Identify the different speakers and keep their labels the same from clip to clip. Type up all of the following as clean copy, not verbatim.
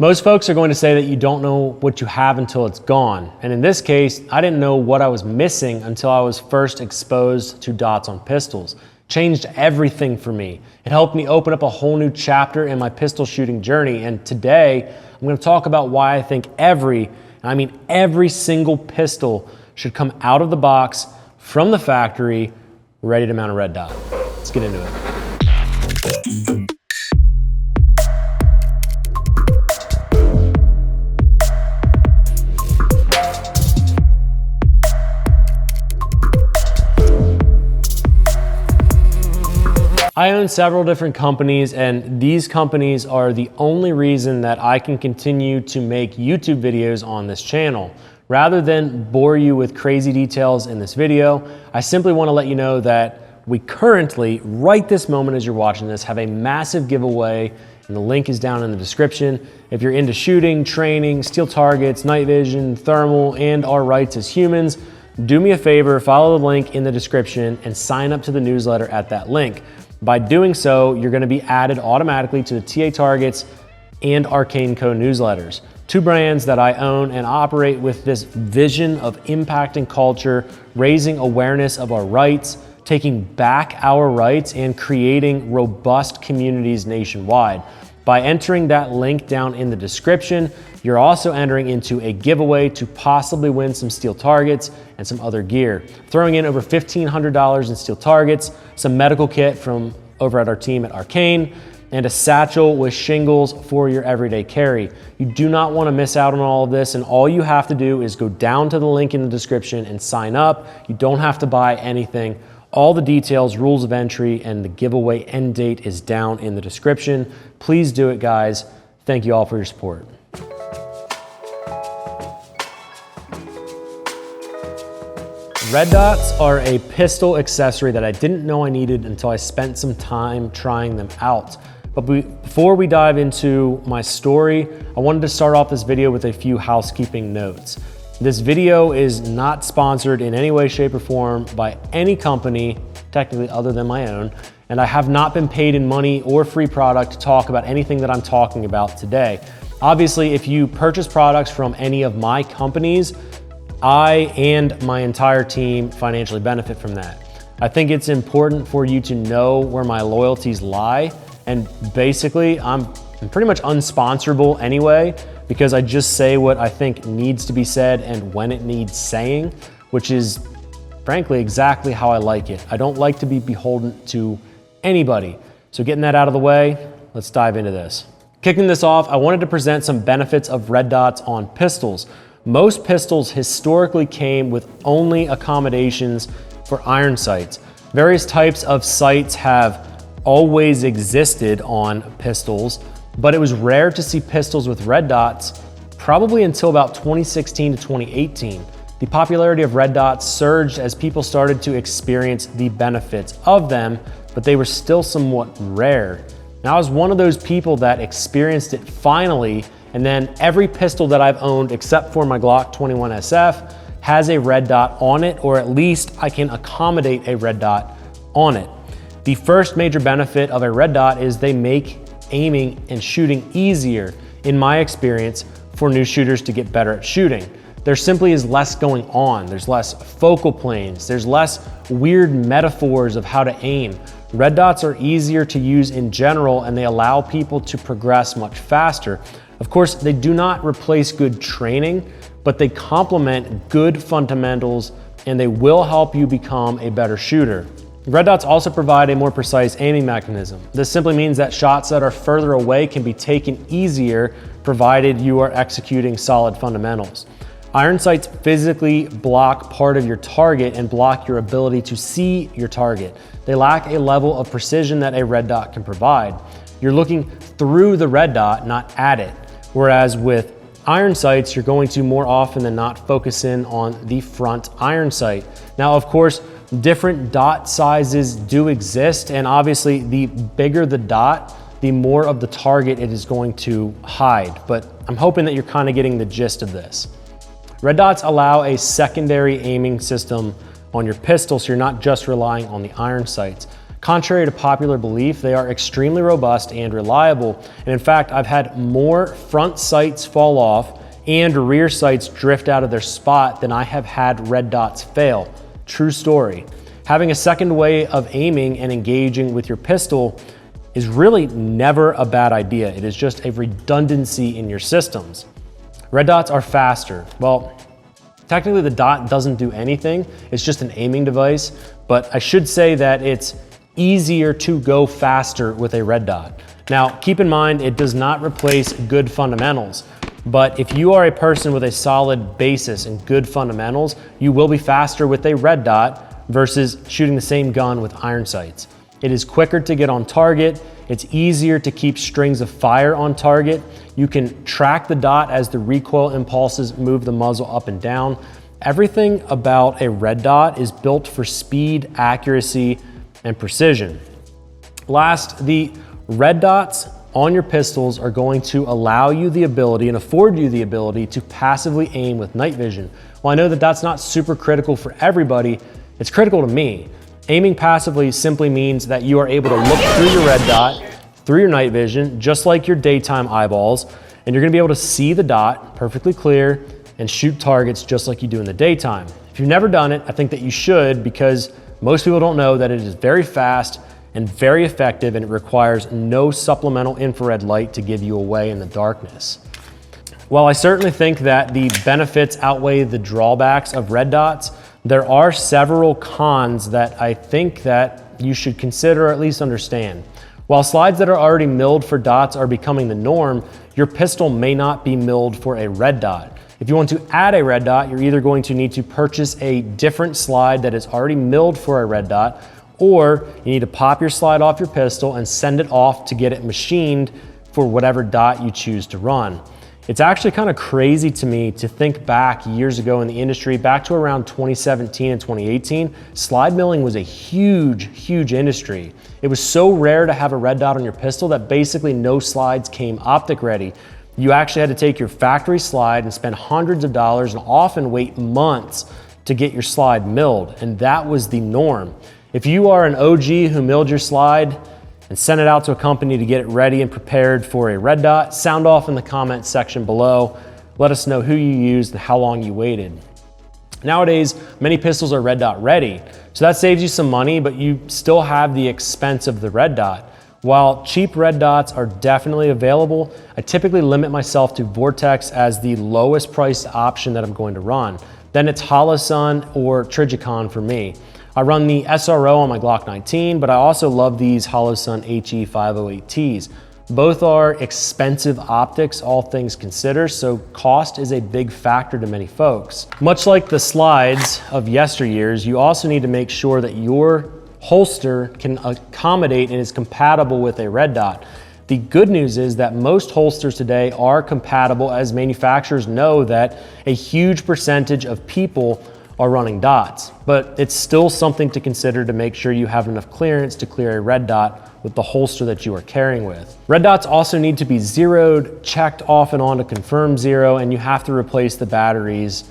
Speaker 1: Most folks are going to say that you don't know what you have until it's gone. And in this case, I didn't know what I was missing until I was first exposed to dots on pistols. Changed everything for me. It helped me open up a whole new chapter in my pistol shooting journey. And today, I'm going to talk about why I think every single pistol should come out of the box from the factory, ready to mount a red dot. Let's get into it. I own several different companies, and these companies are the only reason that I can continue to make YouTube videos on this channel. Rather than bore you with crazy details in this video, I simply want to let you know that we currently, right this moment as you're watching this, have a massive giveaway, and the link is down in the description. If you're into shooting, training, steel targets, night vision, thermal, and our rights as humans, do me a favor, follow the link in the description and sign up to the newsletter at that link. By doing so, you're going to be added automatically to the TA Targets and Arcane Co newsletters, two brands that I own and operate with this vision of impacting culture, raising awareness of our rights, taking back our rights, and creating robust communities nationwide. By entering that link down in the description, you're also entering into a giveaway to possibly win some steel targets and some other gear. Throwing in over $1,500 in steel targets, some medical kit from over at our team at Arcane, and a satchel with shingles for your everyday carry. You do not want to miss out on all of this, and all you have to do is go down to the link in the description and sign up. You don't have to buy anything. All the details, rules of entry, and the giveaway end date is down in the description. Please do it, guys. Thank you all for your support. Red dots are a pistol accessory that I didn't know I needed until I spent some time trying them out. But before we dive into my story, I wanted to start off this video with a few housekeeping notes. This video is not sponsored in any way, shape, or form by any company, technically other than my own, and I have not been paid in money or free product to talk about anything that I'm talking about today. Obviously, if you purchase products from any of my companies, I and my entire team financially benefit from that. I think it's important for you to know where my loyalties lie, and basically, I'm pretty much unsponsorable anyway, because I just say what I think needs to be said and when it needs saying, which is frankly exactly how I like it. I don't like to be beholden to anybody. So getting that out of the way, let's dive into this. Kicking this off, I wanted to present some benefits of red dots on pistols. Most pistols historically came with only accommodations for iron sights. Various types of sights have always existed on pistols, but it was rare to see pistols with red dots probably until about 2016 to 2018. The popularity of red dots surged as people started to experience the benefits of them, but they were still somewhat rare. Now, I was one of those people that experienced it finally, and then every pistol that I've owned except for my Glock 21 SF has a red dot on it, or at least I can accommodate a red dot on it. The first major benefit of a red dot is they make aiming and shooting easier, in my experience, for new shooters to get better at shooting. There simply is less going on. There's less focal planes. There's less weird metaphors of how to aim. Red dots are easier to use in general, and they allow people to progress much faster. Of course, they do not replace good training, but they complement good fundamentals, and they will help you become a better shooter. Red dots also provide a more precise aiming mechanism. This simply means that shots that are further away can be taken easier, provided you are executing solid fundamentals. Iron sights physically block part of your target and block your ability to see your target. They lack a level of precision that a red dot can provide. You're looking through the red dot, not at it. Whereas with iron sights, you're going to more often than not focus in on the front iron sight. Now, of course, different dot sizes do exist, and obviously the bigger the dot, the more of the target it is going to hide. But I'm hoping that you're kind of getting the gist of this. Red dots allow a secondary aiming system on your pistol, so you're not just relying on the iron sights. Contrary to popular belief, they are extremely robust and reliable. And in fact, I've had more front sights fall off and rear sights drift out of their spot than I have had red dots fail. True story. Having a second way of aiming and engaging with your pistol is really never a bad idea. It is just a redundancy in your systems. Red dots are faster. Well, technically the dot doesn't do anything. It's just an aiming device, but I should say that it's easier to go faster with a red dot. Now, keep in mind, it does not replace good fundamentals, but if you are a person with a solid basis and good fundamentals, you will be faster with a red dot versus shooting the same gun with iron sights. It is quicker to get on target. It's easier to keep strings of fire on target. You can track the dot as the recoil impulses move the muzzle up and down. Everything about a red dot is built for speed, accuracy, and precision. Last, the red dots on your pistols are going to allow you the ability and afford you the ability to passively aim with night vision. While I know that that's not super critical for everybody, it's critical to me. Aiming passively simply means that you are able to look through your red dot, through your night vision, just like your daytime eyeballs, and you're gonna be able to see the dot perfectly clear and shoot targets just like you do in the daytime. If you've never done it, I think that you should, because most people don't know that it is very fast and very effective, and it requires no supplemental infrared light to give you away in the darkness. While I certainly think that the benefits outweigh the drawbacks of red dots, there are several cons that I think that you should consider or at least understand. While slides that are already milled for dots are becoming the norm, your pistol may not be milled for a red dot. If you want to add a red dot, you're either going to need to purchase a different slide that is already milled for a red dot, or you need to pop your slide off your pistol and send it off to get it machined for whatever dot you choose to run. It's actually kind of crazy to me to think back years ago in the industry, back to around 2017 and 2018, slide milling was a huge industry. It was so rare to have a red dot on your pistol that basically no slides came optic ready. You actually had to take your factory slide and spend hundreds of dollars and often wait months to get your slide milled, and that was the norm. If you are an OG who milled your slide and sent it out to a company to get it ready and prepared for a red dot, sound off in the comments section below. Let us know who you used and how long you waited. Nowadays, many pistols are red dot ready, so that saves you some money, but you still have the expense of the red dot. While cheap red dots are definitely available, I typically limit myself to Vortex as the lowest priced option that I'm going to run. Then it's Holosun or Trijicon for me. I run the SRO on my Glock 19, but I also love these Holosun HE508Ts. Both are expensive optics, all things considered, so cost is a big factor to many folks. Much like the slides of yesteryears, you also need to make sure that your holster can accommodate and is compatible with a red dot. The good news is that most holsters today are compatible, as manufacturers know that a huge percentage of people are running dots, but it's still something to consider to make sure you have enough clearance to clear a red dot with the holster that you are carrying with. Red dots also need to be zeroed, checked off and on to confirm zero, and you have to replace the batteries,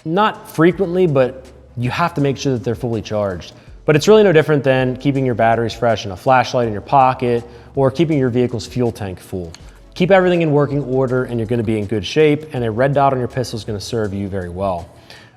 Speaker 1: not frequently, but you have to make sure that they're fully charged. But it's really no different than keeping your batteries fresh and a flashlight in your pocket, or keeping your vehicle's fuel tank full. Keep everything in working order and you're gonna be in good shape, and a red dot on your pistol is gonna serve you very well.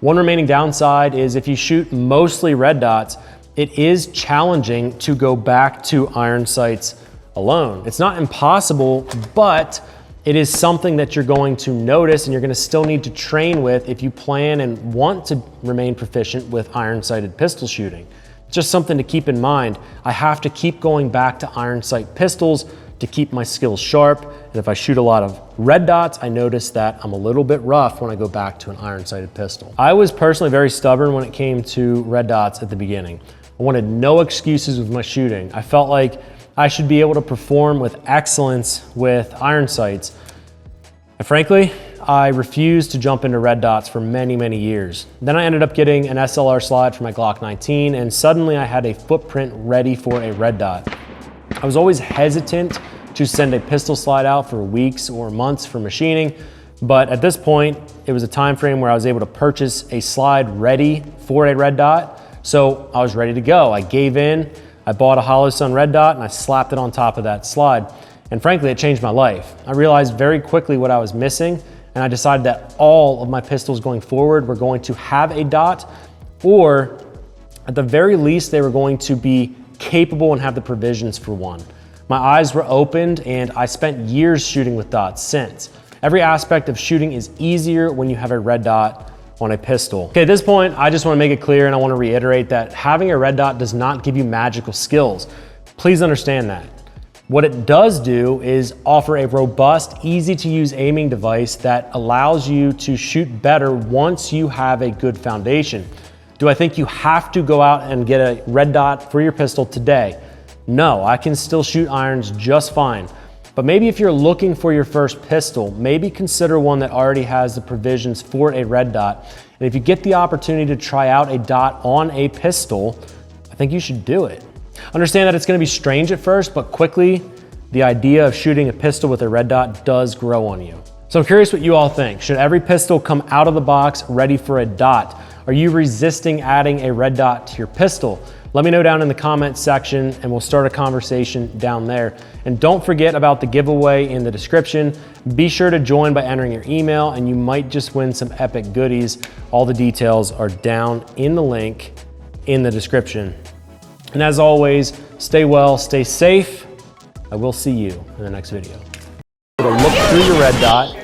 Speaker 1: One remaining downside is if you shoot mostly red dots, it is challenging to go back to iron sights alone. It's not impossible, but it is something that you're going to notice and you're gonna still need to train with if you plan and want to remain proficient with iron sighted pistol shooting. It's just something to keep in mind. I have to keep going back to iron sight pistols to keep my skills sharp. And if I shoot a lot of red dots, I notice that I'm a little bit rough when I go back to an iron sighted pistol. I was personally very stubborn when it came to red dots at the beginning. I wanted no excuses with my shooting. I felt like I should be able to perform with excellence with iron sights. And frankly, I refused to jump into red dots for many years. Then I ended up getting an SLR slide for my Glock 19, and suddenly I had a footprint ready for a red dot. I was always hesitant to send a pistol slide out for weeks or months for machining, but at this point, it was a time frame where I was able to purchase a slide ready for a red dot, so I was ready to go. I gave in, I bought a Hollow Sun red dot and I slapped it on top of that slide. And frankly, it changed my life. I realized very quickly what I was missing, and I decided that all of my pistols going forward were going to have a dot, or at the very least, they were going to be capable and have the provisions for one. My eyes were opened, and I spent years shooting with dots since. Every aspect of shooting is easier when you have a red dot on a pistol. Okay, at this point, I just want to make it clear and I want to reiterate that having a red dot does not give you magical skills. Please understand that. What it does do is offer a robust, easy to use aiming device that allows you to shoot better once you have a good foundation. Do I think you have to go out and get a red dot for your pistol today? No, I can still shoot irons just fine. But maybe if you're looking for your first pistol, maybe consider one that already has the provisions for a red dot. And if you get the opportunity to try out a dot on a pistol, I think you should do it. Understand that it's going to be strange at first, but quickly the idea of shooting a pistol with a red dot does grow on you. So I'm curious what you all think. Should every pistol come out of the box ready for a dot? Are you resisting adding a red dot to your pistol? Let me know down in the comments section and we'll start a conversation down there. And don't forget about the giveaway in the description. Be sure to join by entering your email and you might just win some epic goodies. All the details are down in the link in the description. And as always, stay well, stay safe. I will see you in the next video. Look through your red dot.